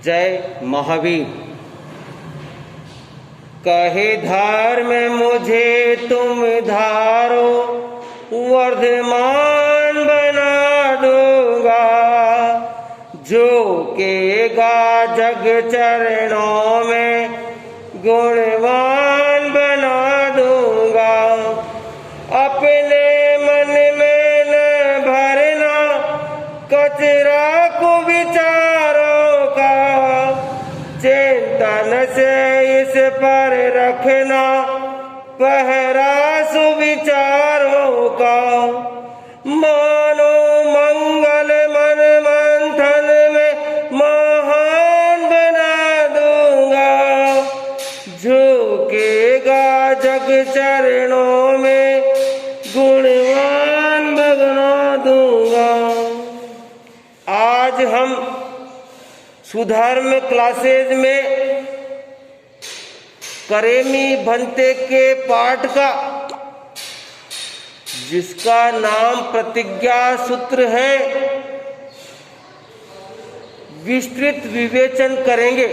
जय महावीर। कहे धर्म मुझे तुम धारो, वर्धमान बना दूंगा। झुकेगा जग चरणों में, गुणवान बना दूंगा। अपने मन में न भरना कचरा को विचारों का, चिंतन से इस पर रखना पहरा सुविचारों का। मानो मंगल मन मंथन में महान बना दूंगा। झुकेगा जग चरणों में, गुणवान बना दूंगा। आज हम सुधर्म क्लासेज में करेमी भंते के पाठ का, जिसका नाम प्रतिज्ञा सूत्र है, विस्तृत विवेचन करेंगे।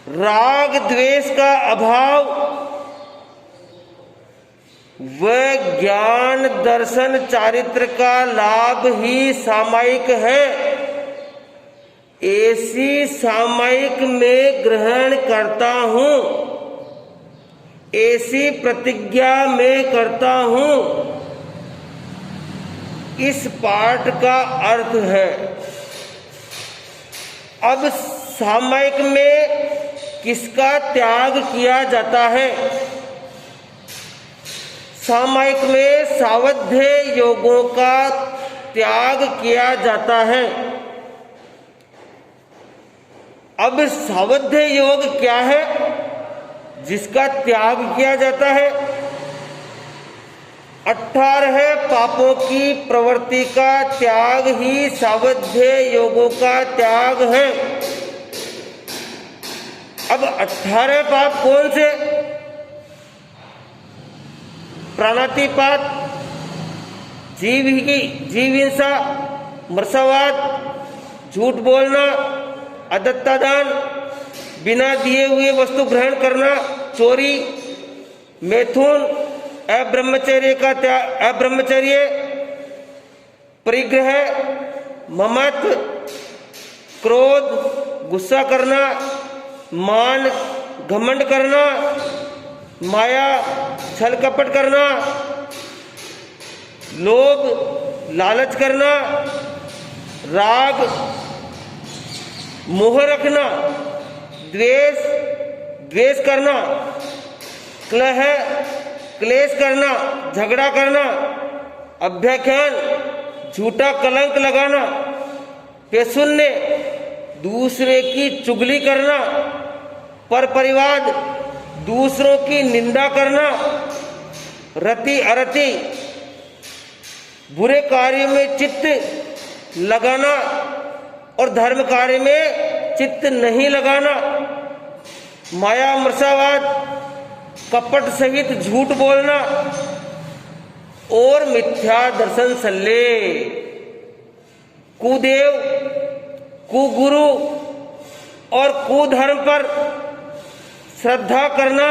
राग द्वेष का अभाव व ज्ञान दर्शन चारित्र का लाभ ही सामायिक है। ऐसी सामायिक में ग्रहण करता हूं, ऐसी प्रतिज्ञा में करता हूं, इस पाठ का अर्थ है। अब सामायिक में किसका त्याग किया जाता है? सामायिक में सावध्य योगों का त्याग किया जाता है। अब सावध्य योग क्या है जिसका त्याग किया जाता है? 18 पापों की प्रवृत्ति का त्याग ही सावध्य योगों का त्याग है। अब 18 पाप कौन से? प्राणातिपात, जीव हिंसा, मृषावाद, झूठ बोलना, अदत्तादान, बिना दिए हुए वस्तु ग्रहण करना, चोरी, मैथुन, अब्रह्मचर्य, परिग्रह, ममत्व, क्रोध, गुस्सा करना, मान, घमंड करना, माया, छल कपट करना, लोभ, लालच करना, राग, मोह रखना, द्वेष करना, कलह, क्लेश करना, झगड़ा करना, अभ्याख्यान, झूठा कलंक लगाना, पेशुन्य, दूसरे की चुगली करना, पर परिवाद, दूसरों की निंदा करना, रति अरति, बुरे कार्य में चित्त लगाना और धर्म कार्य में चित्त नहीं लगाना, माया मृषावाद, कपट सहित झूठ बोलना और मिथ्या दर्शन सल्ले, कुदेव, कुगुरु और कुधर्म पर श्रद्धा करना,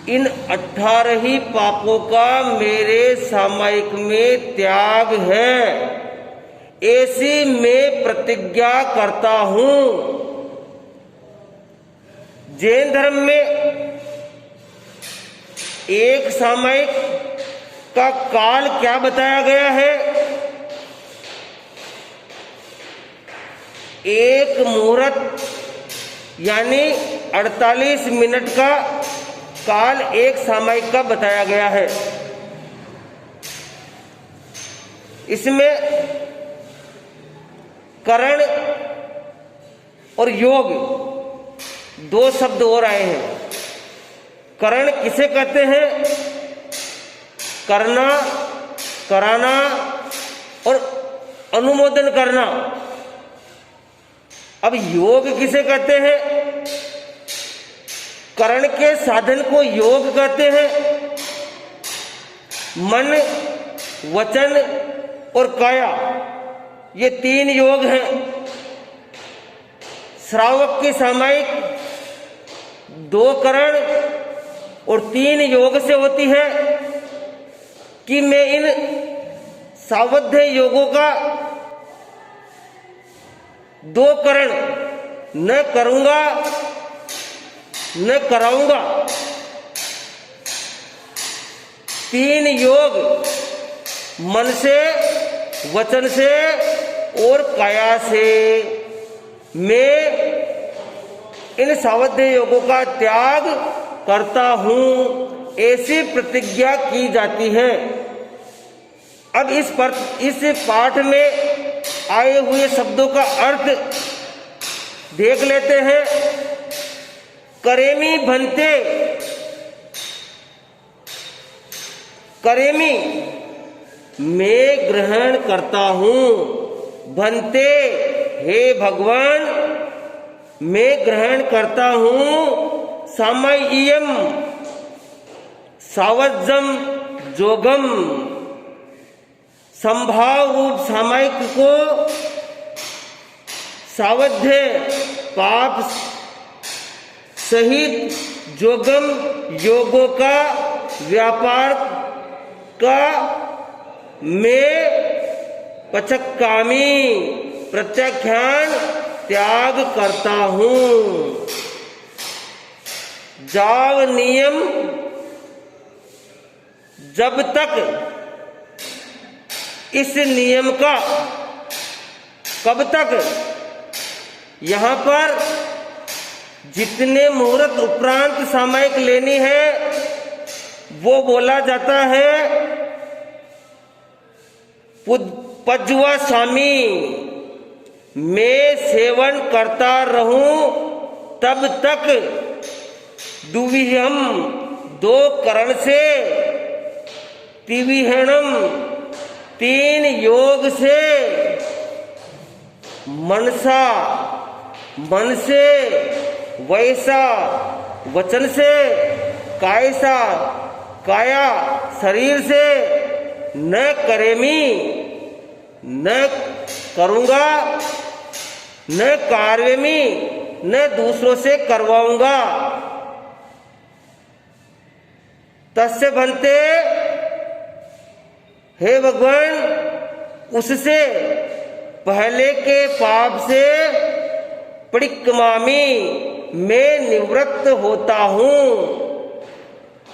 इन 18 ही पापों का मेरे सामायिक में त्याग है। ऐसी मैं प्रतिज्ञा करता हूं। जैन धर्म में एक सामायिक का काल क्या बताया गया है? एक मुहूर्त यानी 48 मिनट का काल एक सामायिक का बताया गया है। इसमें करण और योग दो शब्द और आए हैं। करण किसे कहते हैं? करना, कराना और अनुमोदन करना। अब योग किसे कहते हैं? करण के साधन को योग कहते हैं। मन, वचन और काया ये 3 योग हैं। श्रावक की सामायिक 2 करण और 3 योग से होती है कि मैं इन सावध्य योगों का 2 करण न करूंगा न कराऊंगा। 3 योग मन से, वचन से और काया से मैं इन सावध्य योगों का त्याग करता हूं, ऐसी प्रतिज्ञा की जाती है। अब इस पाठ में आए हुए शब्दों का अर्थ देख लेते हैं। करेमी भन्ते, करेमी मैं ग्रहण करता हूं, भन्ते हे भगवान मैं ग्रहण करता हूं। सामयियम सावज्जम जोगम, संभाव रूप सामयिक को सावध्य पाप सहित जोगम योगों का व्यापार का मैं पचक्कामी प्रत्याख्यान त्याग करता हूं। जाव नियम जब तक इस नियम का, कब तक, यहां पर जितने मुहूर्त उपरांत सामयिक लेनी है वो बोला जाता है पज्वा स्वामी, मैं सेवन करता रहूं तब तक दुविहम 2 करण से, तिविहणम 3 योग से, मनसा मन से, वैसा वचन से, कायसा काया शरीर से, न करेमी न करूंगा, न कार्यमी न दूसरों से करवाऊंगा। तस्य भन्ते हे भगवान उससे पहले के पाप से परिक्मामी मैं निवृत्त होता हूं।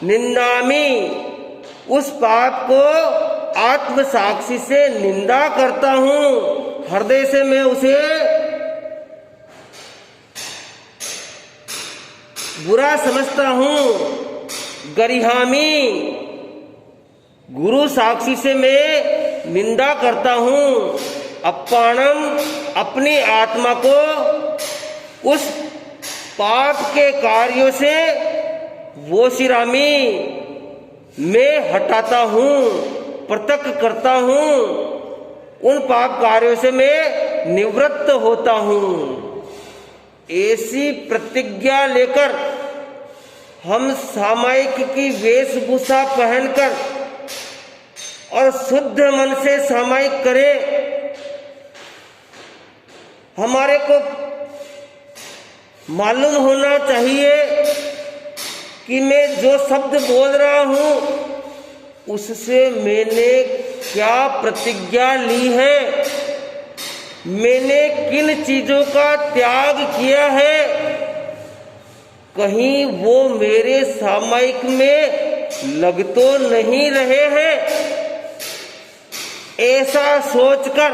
निंदामी उस पाप को आत्म साक्षी से निंदा करता हूं, हृदय से मैं उसे बुरा समझता हूं। गरिहामी गुरु साक्षी से मैं निंदा करता हूं। अपानम अपनी आत्मा को उस पाप के कार्यों से वोशिरामी मैं हटाता हूं, पृथक करता हूं, उन पाप कार्यों से मैं निवृत्त होता हूं। ऐसी प्रतिज्ञा लेकर हम सामायिक की वेशभूषा पहनकर और शुद्ध मन से सामायिक करें। हमारे को मालूम होना चाहिए कि मैं जो शब्द बोल रहा हूं उससे मैंने क्या प्रतिज्ञा ली है, मैंने किन चीजों का त्याग किया है। कहीं वो मेरे सामायिक में लग तो नहीं रहे हैं। ऐसा सोचकर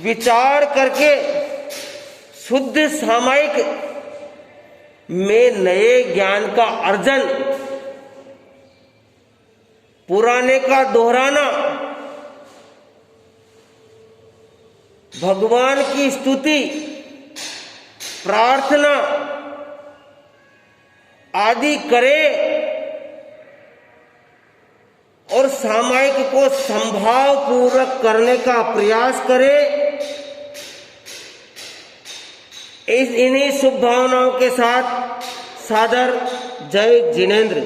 विचार करके शुद्ध सामायिक में नए ज्ञान का अर्जन, पुराने का दोहराना, भगवान की स्तुति, प्रार्थना आदि करें और सामायिक को संभाव पूर्वक करने का प्रयास करें। इन्हीं शुभ भावनाओं के साथ सादर जय जिनेंद्र।